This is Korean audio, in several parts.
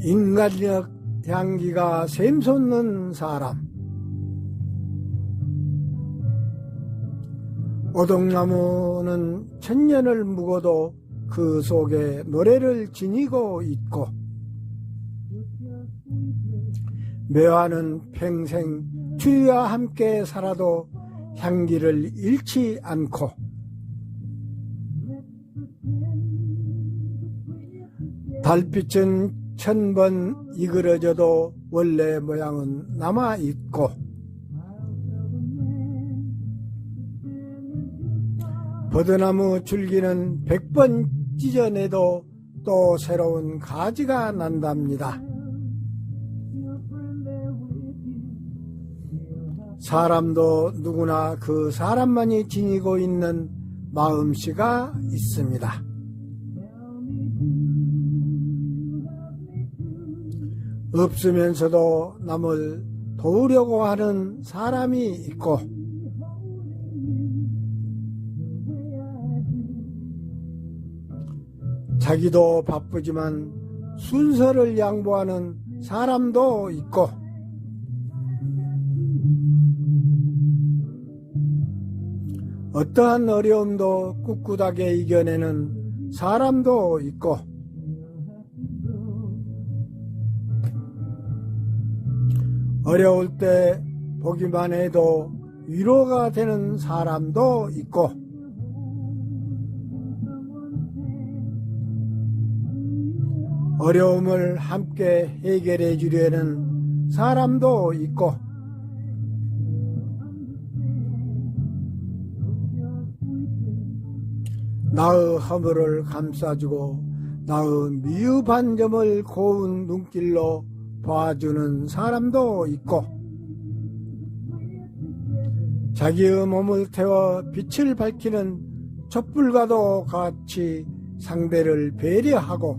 인간력 향기가 샘솟는 사람. 오동나무는 천년을 묵어도 그 속에 노래를 지니고 있고, 매화는 평생 추위와 함께 살아도 향기를 잃지 않고, 달빛은 1000번 이그러져도 원래 모양은 남아있고, 버드나무 줄기는 100번 찢어내도 또 새로운 가지가 난답니다. 사람도 누구나 그 사람만이 지니고 있는 마음씨가 있습니다. 없으면서도 남을 도우려고 하는 사람이 있고, 자기도 바쁘지만 순서를 양보하는 사람도 있고, 어떠한 어려움도 꿋꿋하게 이겨내는 사람도 있고, 어려울 때 보기만 해도 위로가 되는 사람도 있고, 어려움을 함께 해결해 주려는 사람도 있고, 나의 허물을 감싸주고 나의 미흡한 점을 고운 눈길로 봐주는 사람도 있고, 자기의 몸을 태워 빛을 밝히는 촛불과도 같이 상대를 배려하고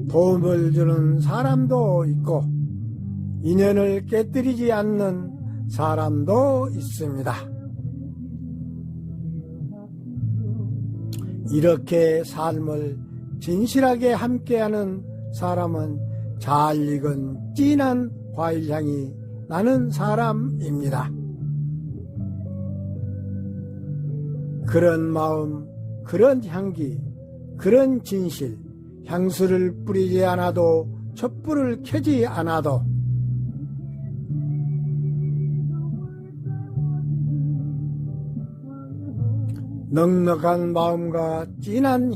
도움을 주는 사람도 있고, 인연을 깨뜨리지 않는 사람도 있습니다. 이렇게 삶을 진실하게 함께하는 사람은 잘 익은 진한 과일향이 나는 사람입니다. 그런 마음, 그런 향기, 그런 진실, 향수를 뿌리지 않아도 촛불을 켜지 않아도 넉넉한 마음과 진한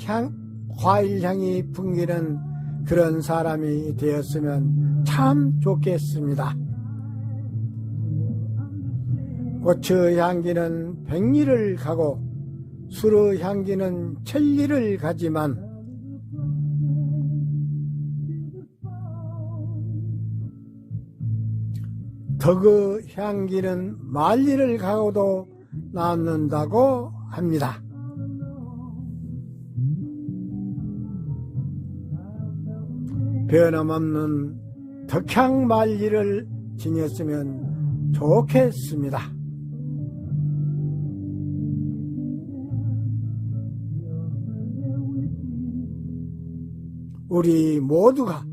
과일향이 풍기는 그런 사람이 되었으면 참 좋겠습니다. 꽃의 향기는 100리를 가고 술의 향기는 1000리를 가지만 덕의 향기는 10,000리를 가고도 남는다고 합니다. 변함없는 덕향 10,000리를 지녔으면 좋겠습니다. 우리 모두가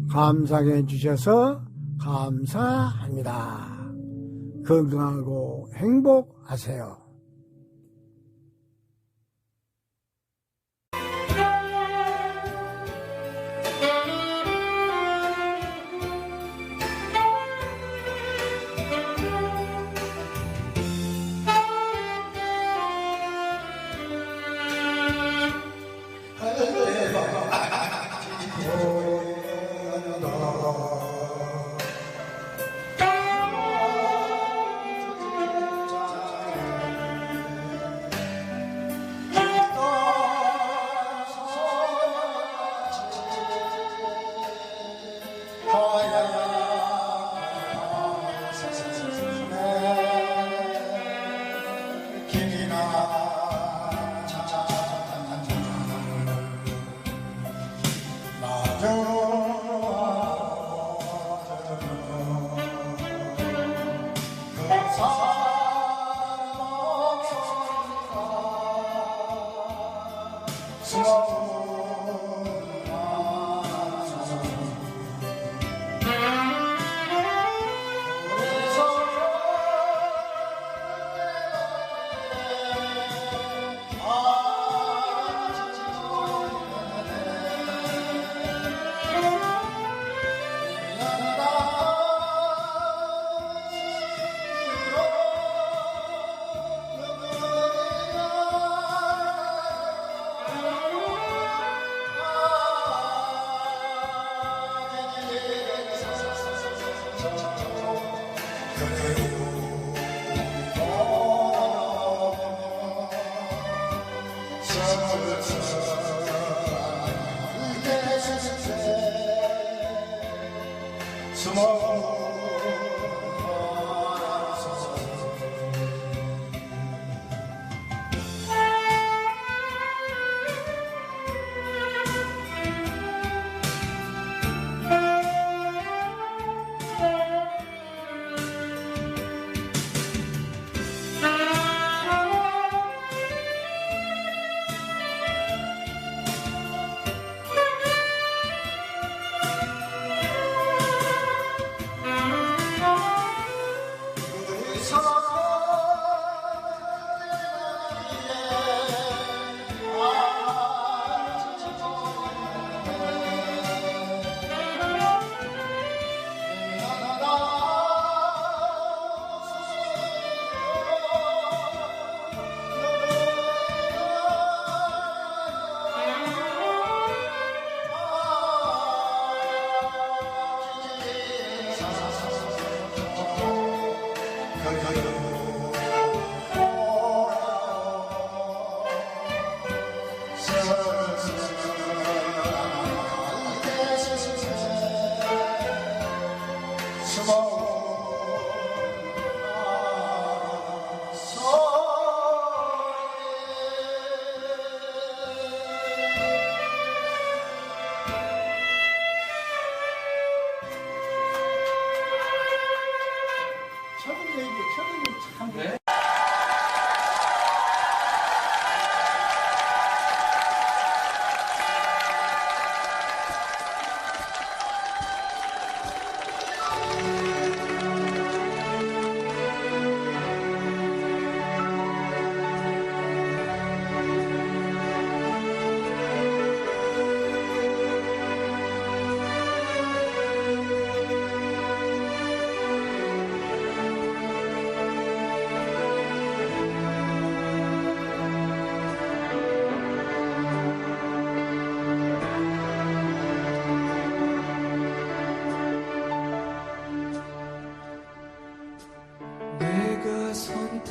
감상해 주셔서 감사합니다. 건강하고 행복하세요.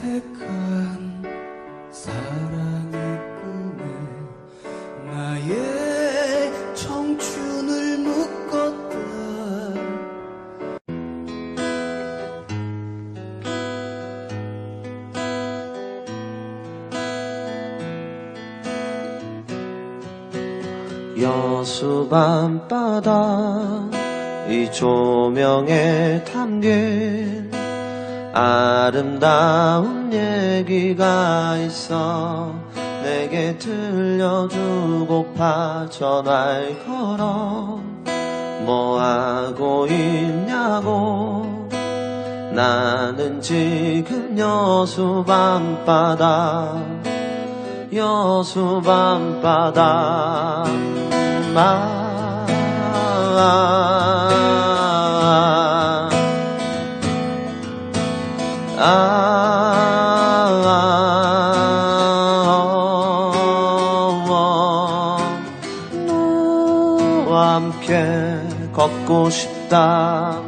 선택한 사랑의 꿈에 나의 청춘을 묶었다. 여수 밤바다 이 조명에 담긴 아름다운 얘기가 있어 내게 들려주고파 전화를 걸어 뭐하고 있냐고 나는 지금 여수 밤바다 여수 밤바다 너와 함께 걷고 싶다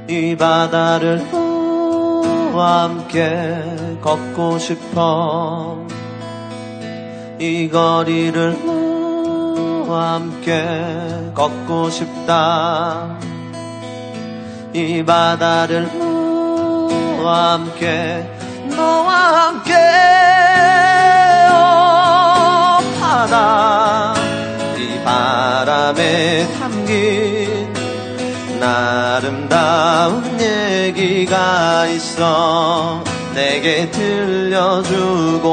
이 바다를 너와 함께 걷고 싶어 이 거리를 너와 함께 걷고 싶다 이 바다를 너와 함께 바다 이 바람에 담긴 아름다운 얘기가 있어 내게 들려주고파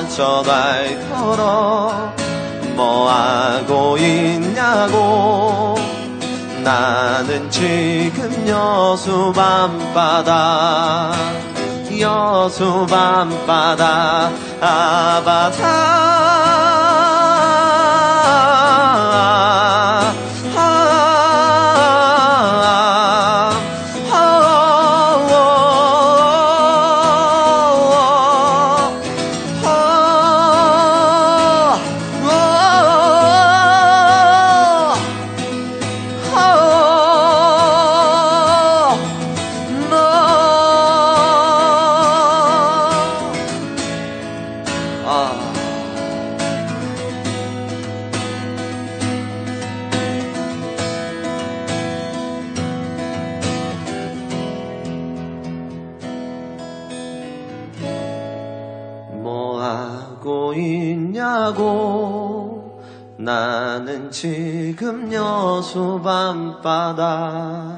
전화를 걸어 뭐하고 있냐고 나는 지금 여수 밤바다 여수 밤바다 걷고 있냐고 나는 지금 여수 밤바다